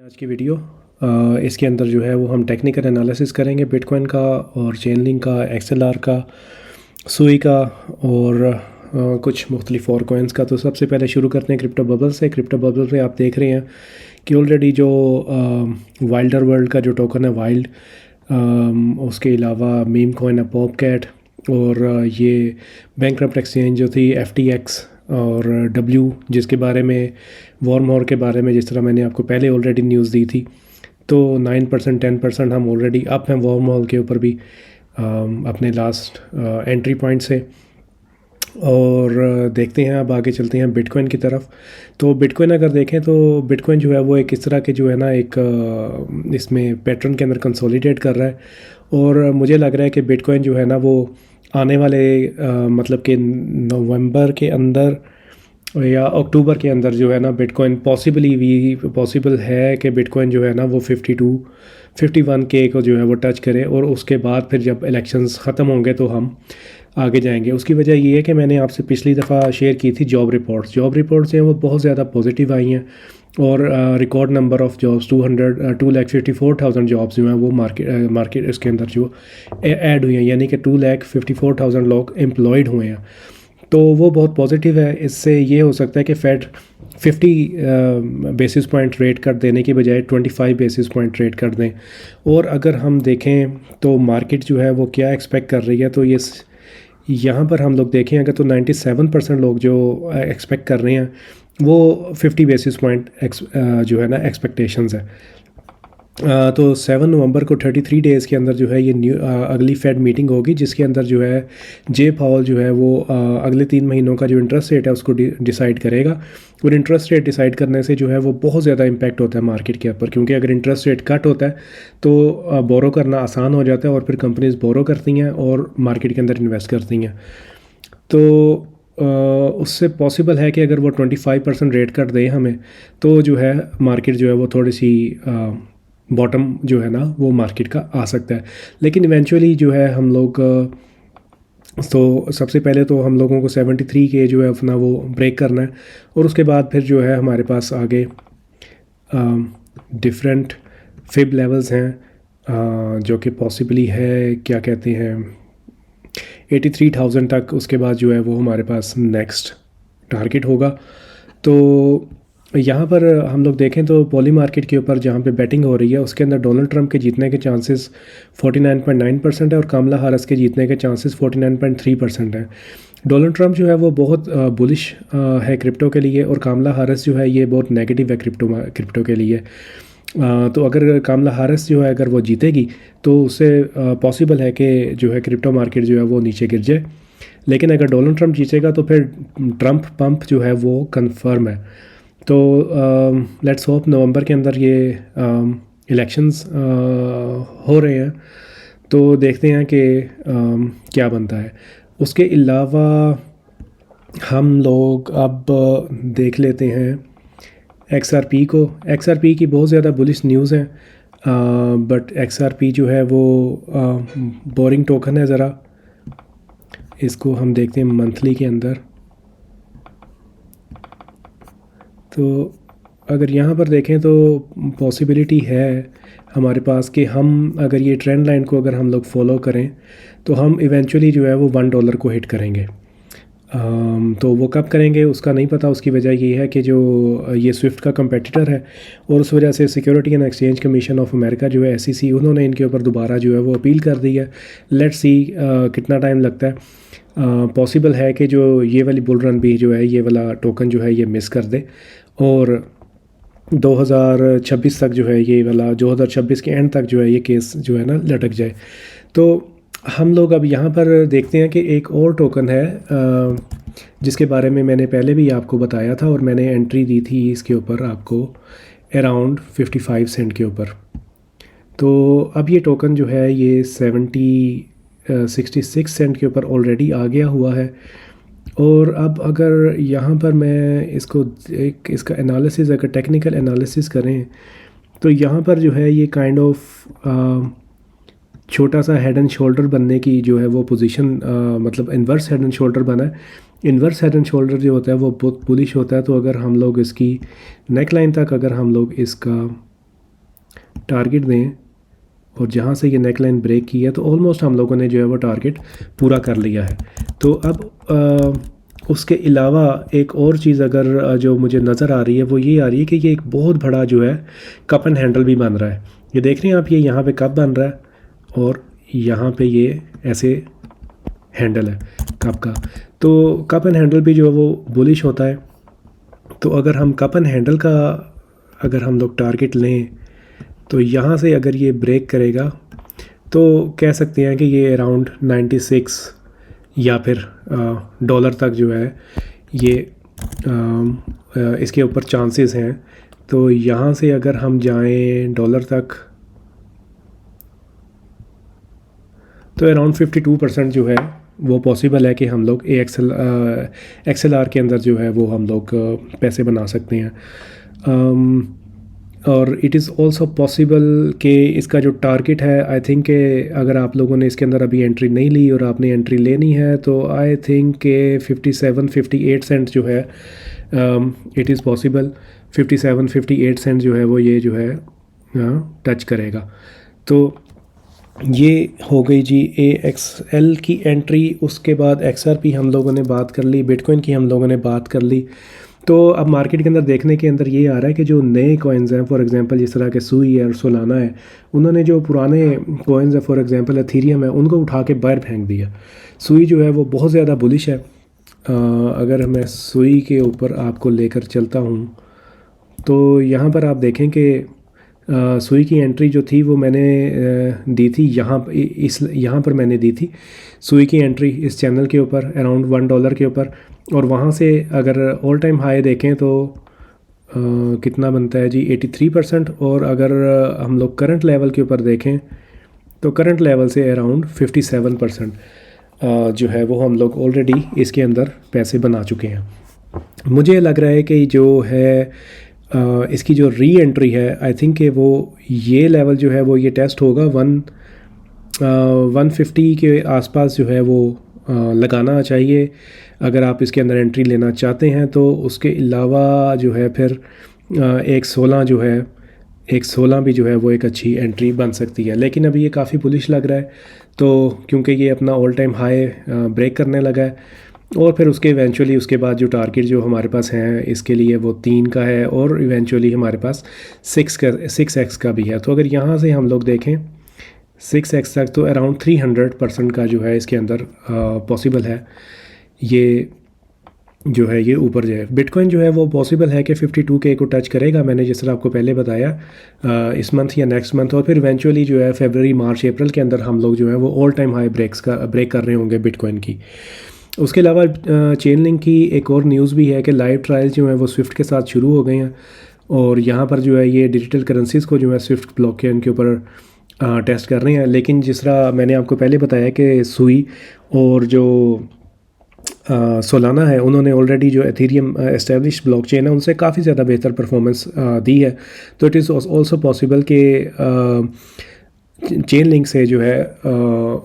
आज की वीडियो इसके अंदर जो है वो हम टेक्निकल एनालिसिस करेंगे बिटकॉइन का और चेनलिंक का, एक्सएलआर का, सुई का और कुछ मुख्तलिफ और कॉइन्स का। तो सबसे पहले शुरू करते हैं क्रिप्टो बबल से। क्रिप्टो बबल पे आप देख रहे हैं कि ऑलरेडी जो वाइल्डर वर्ल्ड का जो टोकन है वाइल्ड, उसके अलावा मीम कॉइन है पॉपकैट और ये बैंकक्रप्ट एक्सचेंज जो थी FTX और W, जिसके बारे में वॉर्महॉर के बारे में जिस तरह मैंने आपको पहले ऑलरेडी न्यूज़ दी थी, तो 9% 10% हम ऑलरेडी अप हैं वॉर्महॉल के ऊपर भी अपने लास्ट एंट्री पॉइंट से। और देखते हैं, अब आगे चलते हैं बिटकॉइन की तरफ। तो बिटकॉइन अगर देखें तो बिटकॉइन जो है वो एक इस तरह के जो है ना एक इसमें पैटर्न के अंदर कंसोलिडेट कर रहा है और मुझे लग रहा है कि बिटकॉइन जो है ना वो आने वाले मतलब कि नवंबर के अंदर या अक्टूबर के अंदर जो है ना बिटकॉइन पॉसिबल है कि बिटकॉइन जो है ना वो 51K को जो है वो टच करे और उसके बाद फिर जब इलेक्शंस ख़त्म होंगे तो हम आगे जाएंगे। उसकी वजह ये है कि मैंने आपसे पिछली दफ़ा शेयर की थी जॉब रिपोर्ट्स जो हैं वो बहुत ज़्यादा पॉजिटिव आई हैं और record number of jobs 2,54,000 jobs जो हैं वो मार्केट इसके अंदर जो ऐड हुई हैं, यानी कि 2,54,000 लोग एम्प्लॉयड हुए हैं। तो वो बहुत पॉजिटिव है। इससे ये हो सकता है कि Fed 50 basis point rate cut देने की बजाय 25 बेसिस पॉइंट रेट कर दें। और अगर हम देखें तो मार्केट जो है वो क्या एक्सपेक्ट कर रही है, तो ये यहाँ पर हम लोग देखें अगर तो 97% लोग जो एक्सपेक्ट कर रहे हैं वो 50 बेसिस पॉइंट जो है ना एक्सपेक्टेशंस है। तो 7 नवंबर को 33 डेज़ के अंदर जो है ये अगली फेड मीटिंग होगी, जिसके अंदर जो है जे पावल जो है वो अगले 3 महीनों का जो इंटरेस्ट रेट है उसको डिसाइड करेगा। और इंटरेस्ट रेट डिसाइड करने से जो है वो बहुत ज़्यादा इम्पैक्ट होता है मार्केट के ऊपर, क्योंकि अगर इंटरेस्ट रेट कट होता है तो बोरो करना आसान हो जाता है और फिर कंपनीज़ बोरो करती हैं और मार्केट के अंदर इन्वेस्ट करती हैं। तो उससे पॉसिबल है कि अगर वो 25% रेट कट दे हमें तो जो है मार्केट जो है वो थोड़ी सी बॉटम जो है ना वो मार्केट का आ सकता है। लेकिन इवेंचुअली जो है हम लोग तो सबसे पहले तो हम लोगों को 73K जो है अपना वो ब्रेक करना है और उसके बाद फिर जो है हमारे पास आगे डिफरेंट फिब लेवल्स हैं जो कि पॉसिबली है, क्या कहते हैं 83,000 तक। उसके बाद जो है वो हमारे पास नेक्स्ट टारगेट होगा। तो यहाँ पर हम लोग देखें तो पॉली मार्केट के ऊपर जहाँ पे बैटिंग हो रही है उसके अंदर डोनाल्ड ट्रंप के जीतने के चांसेस 49.9% है और कमला हैरिस के जीतने के चांसेस 49.3% है। डोनाल्ड ट्रंप जो है वो बहुत बुलिश है क्रिप्टो के लिए और कमला हैरिस जो है ये बहुत नेगेटिव है क्रिप्टो के लिए। तो अगर कमला हैरिस जो है अगर वो जीतेगी तो उससे पॉसिबल है कि जो है क्रिप्टो मार्केट जो है वो नीचे गिर जाए। लेकिन अगर डोनाल्ड ट्रंप जीतेगा तो फिर ट्रंप पंप जो है वो कन्फर्म है। तो लेट्स होप नवंबर के अंदर ये इलेक्शंस हो रहे हैं, तो देखते हैं कि क्या बनता है। उसके अलावा हम लोग अब देख लेते हैं XRP को। XRP की बहुत ज़्यादा बुलिश न्यूज़ है, बट XRP जो है वो बोरिंग टोकन है। ज़रा इसको हम देखते हैं मंथली के अंदर। तो अगर यहाँ पर देखें तो पॉसिबिलिटी है हमारे पास कि हम अगर ये ट्रेंड लाइन को अगर हम लोग फॉलो करें तो हम इवेंचुअली जो है वो $1 को हिट करेंगे। तो वो कब करेंगे उसका नहीं पता। उसकी वजह ये है कि जो ये स्विफ्ट का कंपेटिटर है और उस वजह से security and exchange commission of America जो है SEC, उन्होंने इनके ऊपर दोबारा जो है वो अपील कर दी है। लेट्स सी कितना टाइम लगता है। पॉसिबल है कि जो ये वाली बुल रन भी जो है ये वाला टोकन जो है ये मिस कर दे और 2026 तक जो है ये वाला 2026 के एंड तक जो है ये केस जो है ना लटक जाए। तो हम लोग अब यहाँ पर देखते हैं कि एक और टोकन है जिसके बारे में मैंने पहले भी आपको बताया था और मैंने एंट्री दी थी इसके ऊपर आपको अराउंड 55 सेंट के ऊपर। तो अब ये टोकन जो है ये 66 सेंट के ऊपर ऑलरेडी आ गया हुआ है। और अब अगर यहाँ पर मैं इसको इसका एनालिसिस अगर टेक्निकल एनालिसिस करें तो यहाँ पर जो है ये काइंड ऑफ छोटा सा हेड एंड शोल्डर बनने की जो है वो पोजीशन, मतलब इन्वर्स हेड एंड शोल्डर बना है। इन्वर्स हेड एंड शोल्डर जो होता है वो बहुत बुलिश होता है। तो अगर हम लोग इसकी नेक लाइन तक अगर हम लोग इसका टारगेट दें और जहाँ से ये नेक लाइन ब्रेक की है तो ऑलमोस्ट हम लोगों ने जो है वो टारगेट पूरा कर लिया है। तो अब उसके अलावा एक और चीज़ अगर जो मुझे नज़र आ रही है वो ये आ रही है कि ये एक बहुत बड़ा जो है कप एंड हैंडल भी बन रहा है। ये देख रहे हैं आप, ये यहाँ पे कप बन रहा है और यहाँ पे ये ऐसे हैंडल है कप का। तो कप एंड हैंडल भी जो है वो बुलिश होता है। तो अगर हम कप एंड हैंडल का अगर हम लोग टारगेट लें तो यहाँ से अगर ये ब्रेक करेगा तो कह सकते हैं कि ये अराउंड 96 या फिर डॉलर तक जो है ये इसके ऊपर चांसेस हैं। तो यहाँ से अगर हम जाएं डॉलर तक तो अराउंड 52% जो है वो पॉसिबल है कि हम लोग XLR के अंदर जो है वो हम लोग पैसे बना सकते हैं। और इट इज़ ऑल्सो पॉसिबल कि इसका जो टारगेट है, आई थिंक कि अगर आप लोगों ने इसके अंदर अभी एंट्री नहीं ली और आपने एंट्री लेनी है तो आई थिंक कि 57-58 सेंट जो है इट इज़ पॉसिबल 57-58 सेंट जो है वो ये जो है टच करेगा। तो ये हो गई जी AXL की एंट्री। उसके बाद XRP हम लोगों ने बात कर ली, बिटकॉइन की हम लोगों ने बात कर ली। तो अब मार्केट के अंदर देखने के अंदर ये आ रहा है कि जो नए कॉइन्स हैं, फॉर एग्जांपल जिस तरह के सुई है और सोलाना है, उन्होंने जो पुराने कॉइन्स है फॉर एग्जांपल एथेरियम है उनको उठा के बाहर फेंक दिया। सुई जो है वो बहुत ज़्यादा बुलिश है। अगर मैं सुई के ऊपर आपको लेकर चलता हूँ तो यहाँ पर आप देखें कि सुई की एंट्री जो थी वो मैंने दी थी यहाँ पर मैंने दी थी सुई की एंट्री इस चैनल के ऊपर अराउंड $1 के ऊपर। और वहाँ से अगर ऑल टाइम हाई देखें तो कितना बनता है जी 83%। और अगर हम लोग करंट लेवल के ऊपर देखें तो करंट लेवल से अराउंड 57% जो है वो हम लोग ऑलरेडी इसके अंदर पैसे बना चुके हैं। मुझे लग रहा है कि जो है इसकी जो री एंट्री है आई थिंक कि वो ये लेवल जो है वो ये टेस्ट होगा 150 के आसपास जो है वो लगाना चाहिए अगर आप इसके अंदर एंट्री लेना चाहते हैं। तो उसके अलावा जो है फिर 116 जो है 116 भी जो है वो एक अच्छी एंट्री बन सकती है। लेकिन अभी ये काफ़ी बुलिश लग रहा है तो क्योंकि ये अपना ऑल टाइम हाई ब्रेक करने लगा है। और फिर उसके इवेंचुअली उसके बाद जो टारगेट जो हमारे पास हैं इसके लिए वो 3 का है और इवेंचुअली हमारे पास 6x का भी है। तो अगर यहाँ से हम लोग देखें 6x तक तो अराउंड 300% का जो है इसके अंदर पॉसिबल है ये जो है ये ऊपर जाए। बिटकॉइन जो है वो पॉसिबल है कि 52K को टच करेगा, मैंने जिस तरह आपको पहले बताया इस मंथ या नेक्स्ट मंथ। और फिर इवेंचुअली जो है फरवरी मार्च अप्रैल के अंदर हम लोग जो है वो ऑल टाइम हाई ब्रेक कर रहे होंगे बिटकॉइन की। उसके अलावा चेन लिंक की एक और न्यूज़ भी है कि लाइव ट्रायल्स जो हैं वो स्विफ्ट के साथ शुरू हो गए हैं और यहाँ पर जो है ये डिजिटल करेंसीज़ को जो है स्विफ्ट ब्लॉकचेन के ऊपर टेस्ट कर रहे हैं। लेकिन जिस तरह मैंने आपको पहले बताया कि सुई और जो सोलाना है उन्होंने ऑलरेडी जो एथेरियम एस्टेब्लिश ब्लॉकचेन है उनसे काफ़ी ज़्यादा बेहतर परफॉर्मेंस दी है। तो इट इज़ ऑल्सो पॉसिबल कि चेन लिंक से जो है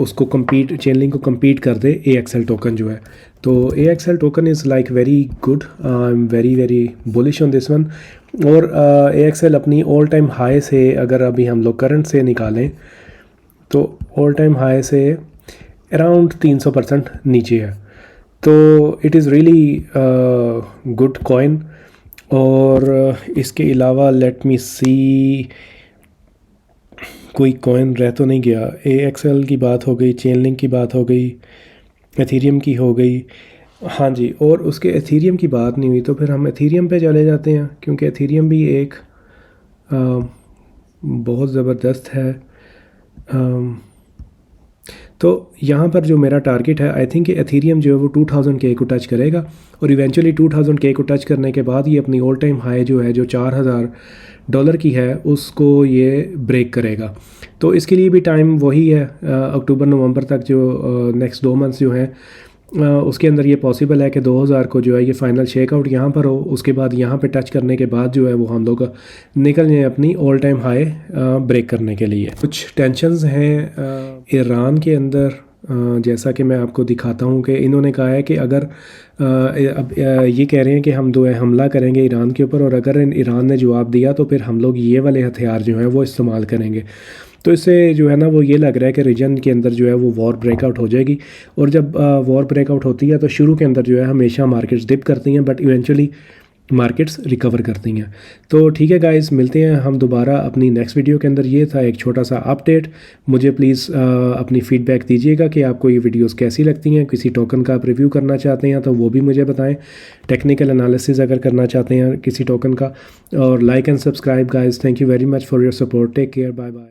उसको चेन लिंक को कम्पीट कर दे AXL टोकन जो है। तो AXL token is like very good, I am very bullish on this one. और AXL अपनी ऑल टाइम हाई से अगर अभी हम लोग करंट से निकालें तो ऑल टाइम हाई से अराउंड 300% नीचे है। तो it is really good coin. और इसके अलावा लेट मी सी कोई कॉइन रह तो नहीं गया। AXL की बात हो गई, चेन लिंक की बात हो गई, एथेरियम की हो गई, हाँ जी। और उसके एथेरियम की बात नहीं हुई तो फिर हम एथेरियम पे चले जाते हैं क्योंकि एथेरियम भी एक बहुत ज़बरदस्त है। तो यहाँ पर जो मेरा टारगेट है आई थिंक एथेरियम जो है वो 2000K को टच करेगा और इवेंचुअली 2000K को टच करने के बाद ये अपनी ऑल टाइम हाई जो है जो $4000 की है उसको ये ब्रेक करेगा। तो इसके लिए भी टाइम वही है अक्टूबर नवंबर तक जो नेक्स्ट 2 मंथ्स जो हैं उसके अंदर ये पॉसिबल है कि 2000 को जो है ये फाइनल शेकआउट यहाँ पर हो। उसके बाद यहाँ पे टच करने के बाद जो है वो हम लोग निकल जाएँ अपनी ऑल टाइम हाई ब्रेक करने के लिए। कुछ टेंशन्स हैं ईरान के अंदर जैसा कि मैं आपको दिखाता हूँ कि इन्होंने कहा है कि अगर अब ये कह रहे हैं कि हम जो है हमला करेंगे ईरान के ऊपर, और अगर ईरान ने जवाब दिया तो फिर हम लोग ये वाले हथियार जो हैं वो इस्तेमाल करेंगे। तो इससे जो है ना वो ये लग रहा है कि रीजन के अंदर जो है वो वॉर ब्रेकआउट हो जाएगी। और जब वॉर ब्रेकआउट होती है तो शुरू के अंदर जो है हमेशा मार्केट्स डिप करती हैं, बट इवेंचुअली मार्केट्स रिकवर करती हैं। तो ठीक है गाइस, मिलते हैं हम दोबारा अपनी नेक्स्ट वीडियो के अंदर। ये था एक छोटा सा अपडेट। मुझे प्लीज़ अपनी फ़ीडबैक दीजिएगा कि आपको ये वीडियोस कैसी लगती हैं। किसी टोकन का आप रिव्यू करना चाहते हैं तो वो भी मुझे बताएं। टेक्निकल एनालिसिस अगर करना चाहते हैं किसी टोकन का। और like and subscribe guys. Thank you very much for your support. Take care, bye bye.